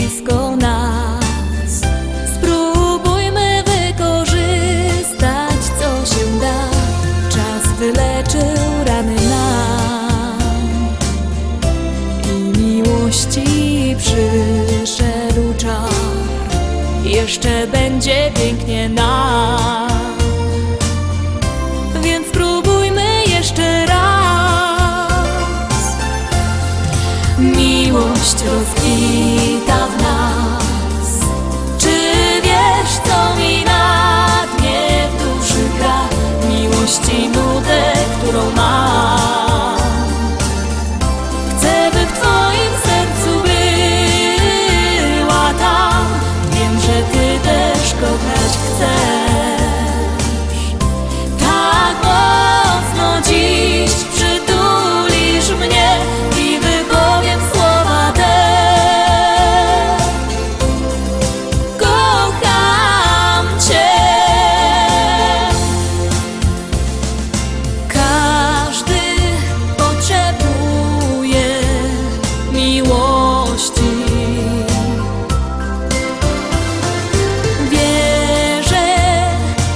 blisko nas. Spróbujmy wykorzystać, co się da. Czas wyleczył rany nam i miłości przyszedł czas. Jeszcze będzie pięknie nam, więc spróbujmy jeszcze raz. Miłość rozkwita w nas. Czy wiesz, co mi na dnie w duszy gra? Miłości nudę, którą mam. Chcę, by w twoim sercu była tam. Wiem, że ty też kochać chcesz. Tak mocno dziś przytulisz mnie i wypowiem słowa te. Kocham cię. Każdy potrzebuje miłości. Wierzę,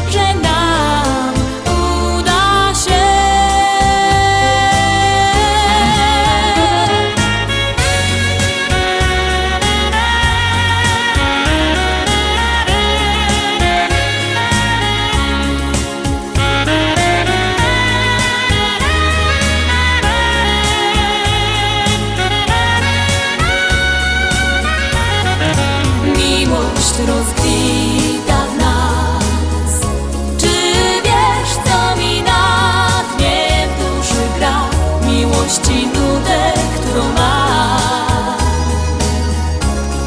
że nam uda się. Miłość rozkwita w nas. Czy wiesz, co mi na dnie w duszy gra? Miłości nudę, którą mam.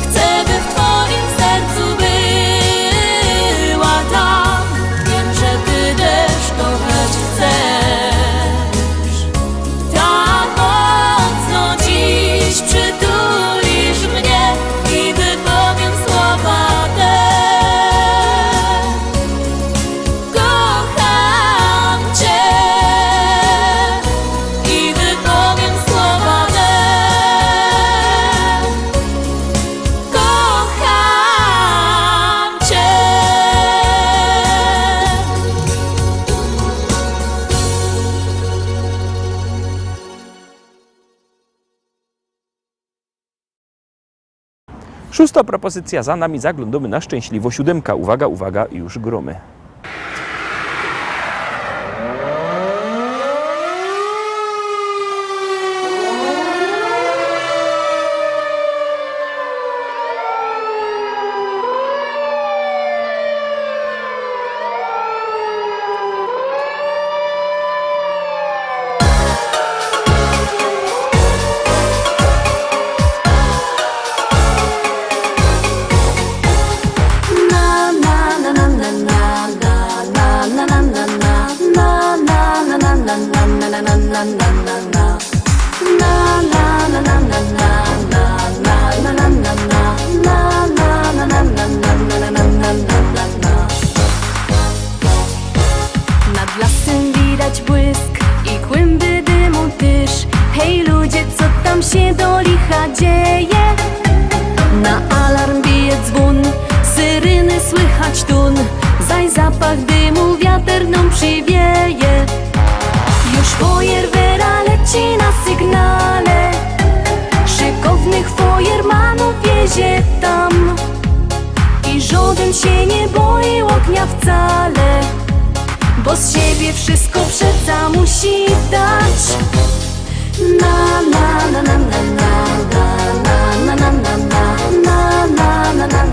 Chcę, by w twoim sercu była tam. Wiem, że ty też kochać chcesz. Tak mocno dziś przytulisz mnie i wypowiem słowa te. Kocham cię i wypowiem słowa te. Kocham cię. Szósta propozycja za nami, zaglądamy na szczęśliwo siódemka. Uwaga, uwaga, już gromy. Nad lasem widać błysk i kłęby dymu tyż. Hej ludzie, co tam się do licha dzieje? Na alarm bije dzwon, syryny słychać tun. Zaś zapach dymu wiatr nam przywieje. Już fajerwera leci na sygnale. Szykownych fajermanów wiezie tam. I żaden się nie boi ognia wcale, bo z siebie wszystko przeca musi dać. Na na na na na na na na na na na na na na na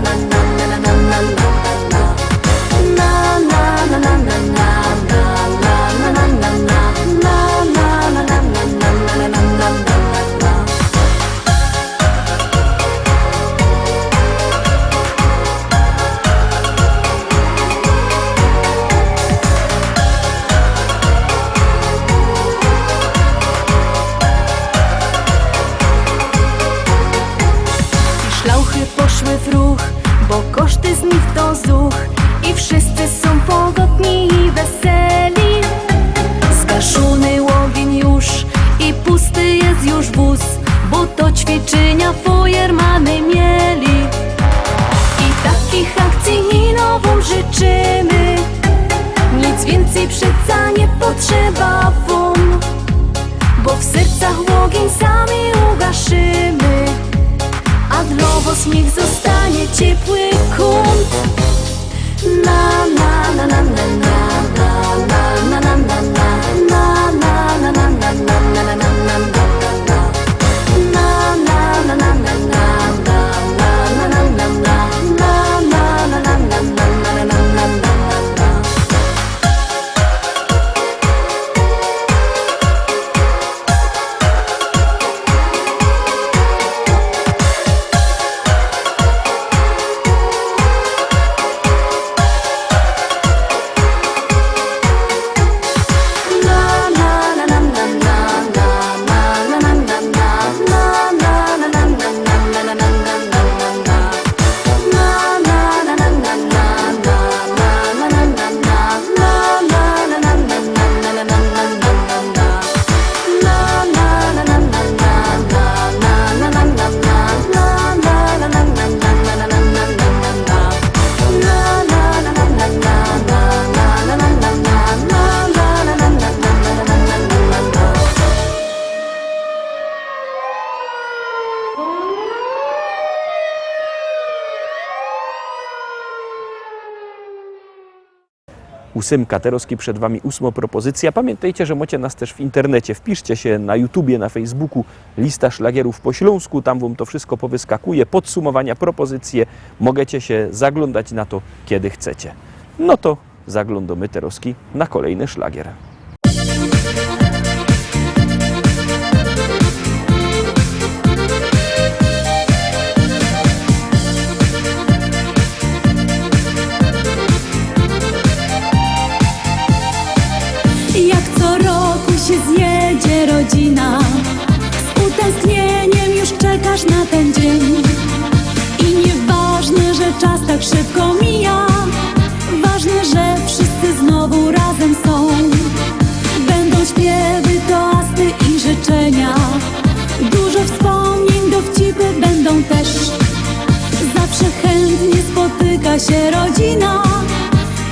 poszły w ruch, bo koszty z nich to zuch. I wszyscy są pogodni i weseli. Zgaszony ogień już i pusty jest już wóz, bo to ćwiczenia fajermany mieli. ósemka. Teroski przed Wami 8 propozycja. Pamiętajcie, że macie nas też w internecie. Wpiszcie się na YouTubie, na Facebooku Lista Szlagierów po Śląsku. Tam Wam to wszystko powyskakuje. Podsumowania, propozycje. Możecie się zaglądać na to, kiedy chcecie. No to zaglądamy Teroski na kolejny szlagier. Jak co roku się zjedzie rodzina, z utęsknieniem już czekasz na ten dzień. I nieważne, że czas tak szybko mija, ważne, że wszyscy znowu razem są. Będą śpiewy, toasty i życzenia, dużo wspomnień, dowcipy będą też. Zawsze chętnie spotyka się rodzina,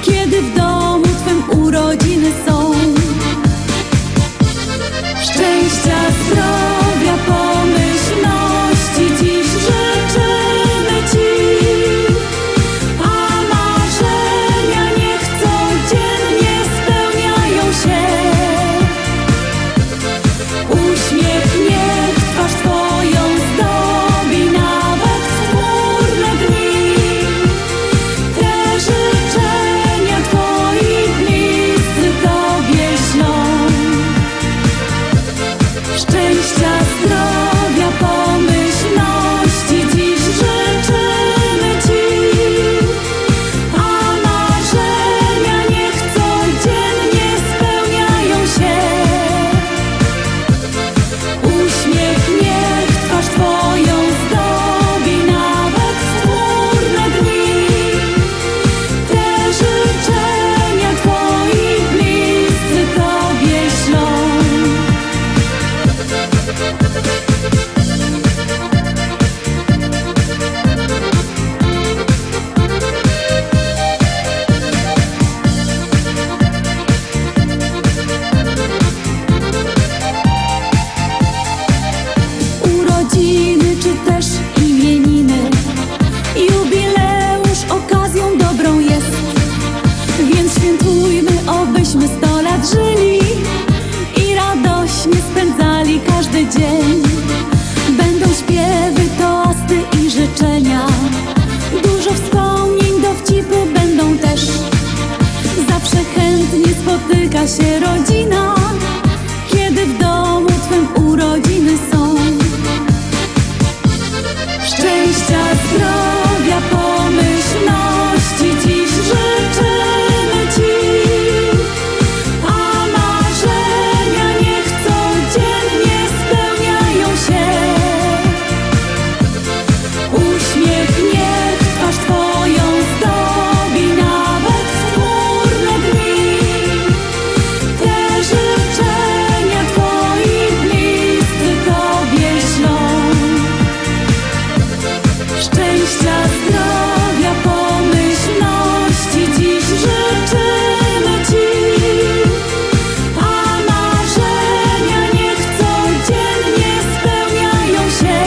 kiedy w domu Twym urodziny są. Szczęścia, zdrowia, pomyślności dziś życzymy Ci, a marzenia niech codziennie spełniają się. Uśmiech niech twarz Twoją zdobi nawet w chmurne dni. Te życzenia Twoi bliscy Tobie ślą. Szczęścia, zdrowia, pomyślności dziś życzymy Ci, a marzenia niech codziennie spełniają się. Uśmiech niech twarz Twoją zdobi nawet w chmurne dni. Te życzenia Twoi bliscy Tobie ślą. Urodziny czy też imieniny, jubileusz okazją dobrą jest. Więc świętujmy, obyśmy 100 lat żyli i radośnie spędzali każdy dzień. Będą śpiewy, toasty i życzenia, dużo wspomnień, dowcipy będą też. Zawsze chętnie spotyka się rodzina, kiedy w domu Twym urodziny są. Szczęścia, zdrowia, pomyślności dziś życzymy Ci, a marzenia niech codziennie spełniają się. Uśmiech niech twarz Twoją zdobi nawet w chmurne dni. Te życzenia Twoi bliscy Tobie ślą. Szczęścia, zdrowia, pomyślności dziś życzymy Ci, a marzenia niech codziennie spełniają się.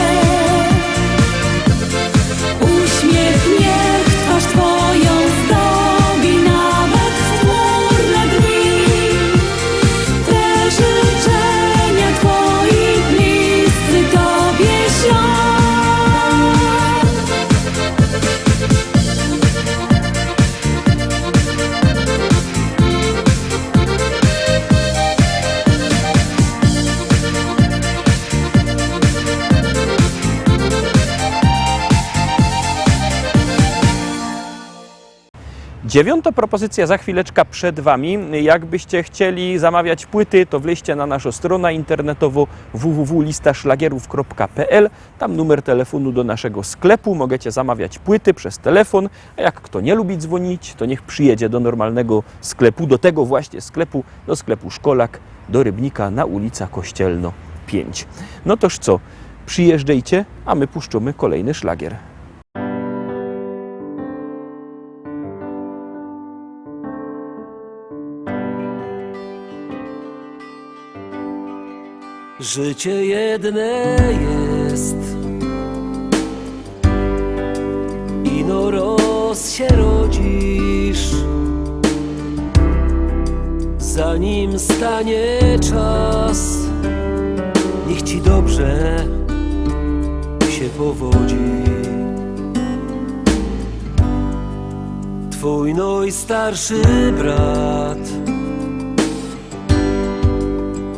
Uśmiech niech twarz Twoją zdobi nawet w chmurne dni. Te życzenia Twoi bliscy Tobie ślą. Dziewiąta propozycja za chwileczkę przed Wami. Jakbyście chcieli zamawiać płyty, to wleźcie na naszą stronę internetową www.listaszlagierów.pl. Tam numer telefonu do naszego sklepu. Możecie zamawiać płyty przez telefon, a jak kto nie lubi dzwonić, to niech przyjedzie do normalnego sklepu, do tego właśnie sklepu, do sklepu Szkolak, do Rybnika na ulica Kościelno 5. No toż co, przyjeżdżajcie, a my puszczamy kolejny szlagier. Życie jedne jest, ino roz się rodzisz, zanim stanie czas. Niech ci dobrze się powodzi. Twój najstarszy brat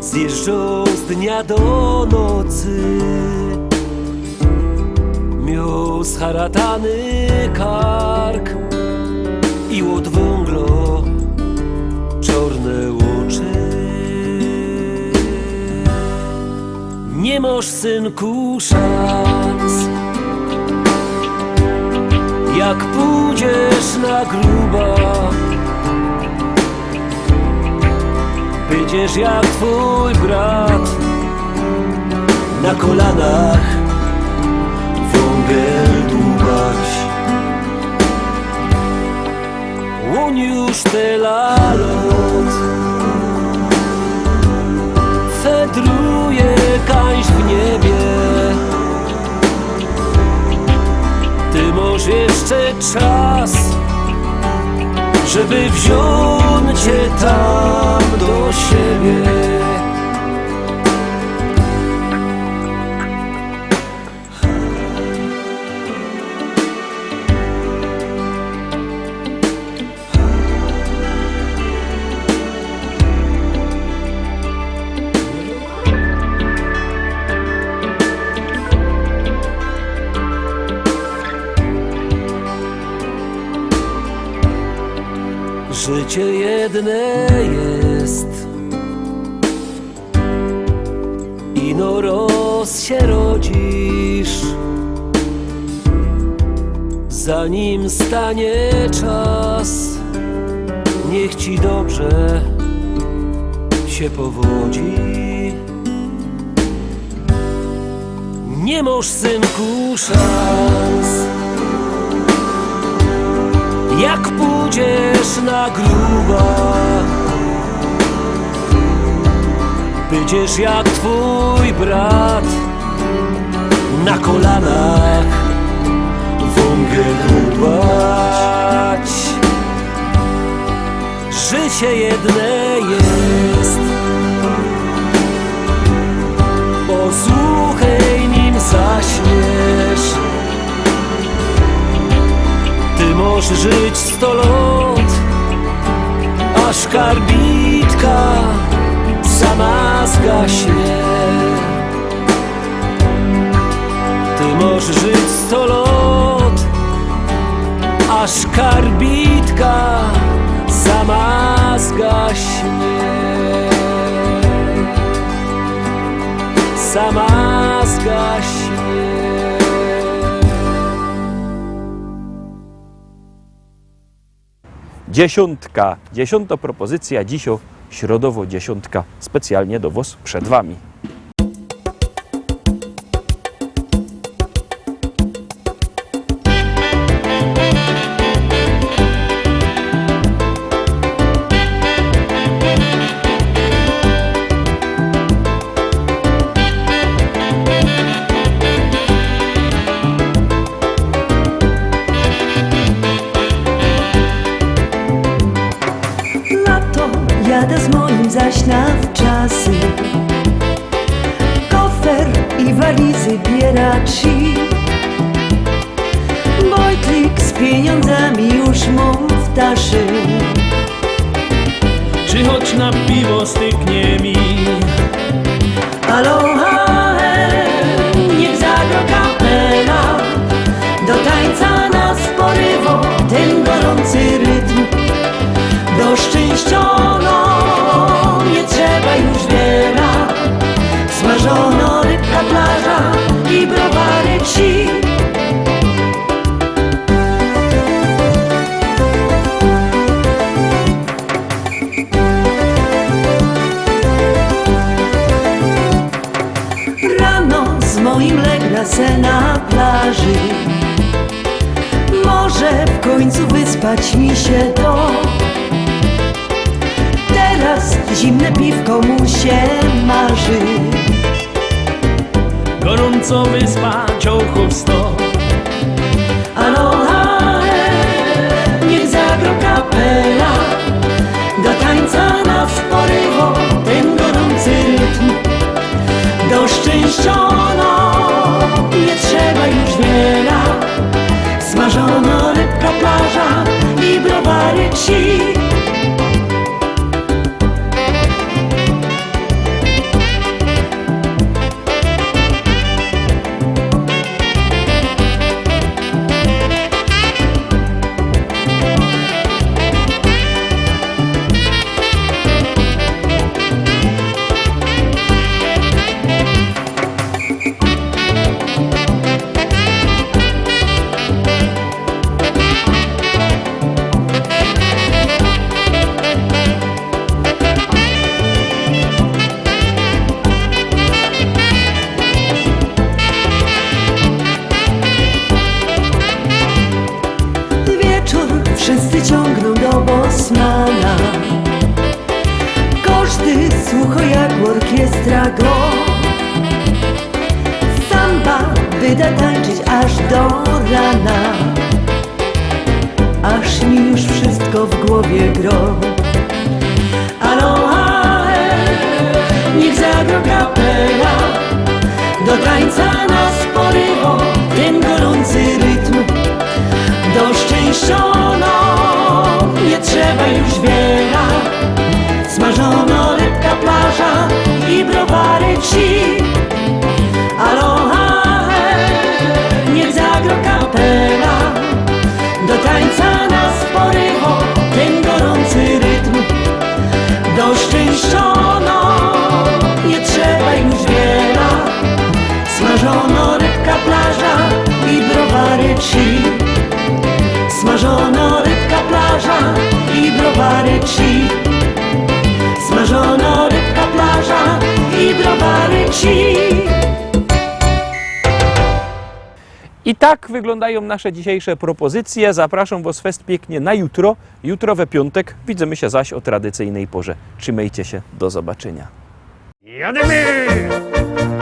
zjeżdżał z dnia do nocy, miał zharatany kark i od węglo czarne oczy. Nie masz, synku, szans, jak pójdziesz na gruba. Będziesz jak twój brat, na kolanach wągiel dłubać. On już tyle lat fedruje kaś w niebie. Ty masz jeszcze czas, żeby wziąć cię tam do siebie. Życie jedne jest, ino roz się rodzisz, zanim stanie czas. Niech ci dobrze się powodzi. Nie masz, synku, szans, jak pójdziesz na gruba. Będziesz jak twój brat, na kolanach wągiel dłubać. Życie jedne jest, posłuchaj, nim zaśniesz. Ty możesz żyć 100 lat, aż karbitka sama zgaśnie. Ty możesz żyć 100 lat, aż karbitka sama zgaśnie. Sama zgaśnie. Dziesiąta propozycja dzisio środowo dziesiątka specjalnie do was przed wami. Jadę z moim zaś na wczasy, kofer i walizy bieraci. Bojtlik z pieniądzami już mam w taszy. Przychodź na piwo, styknie mi. Aloha, niech zagra kapela, do tańca nas porywa ten gorący rytm. Do szczęściono nie trzeba już wiele, smażono rybka, plaża i browary ci. Rano z moim legna se na plaży, może w końcu wyspać mi się to. Teraz zimne piwko mu się marzy. Gorąco wyspa, ciołchów 100. Aloha, niech zagra kapela, do tańca nas Bosmana. Każdy słucha jak orkiestra go. Samba wyda tańczyć aż do rana, aż mi już wszystko w głowie gro. Aloha, niech zagro kapela, do tańca nas porywa ten gorący rytm. Do szczęściono nie trzeba już wiele, smażono rybka, plaża i browary ci. Aloha, niech zagro kapela, do tańca nas porywa ten gorący rytm. Do szczęściono nie trzeba już wiele, smażono rybka, plaża i browary ci. Smażono rybka, plaża i browary ci. Smażono rybka, plaża i browary ci. I tak wyglądają nasze dzisiejsze propozycje. Zapraszam Was fest pięknie na jutro. Jutro we piątek. Widzimy się zaś o tradycyjnej porze. Trzymajcie się. Do zobaczenia. Jademy!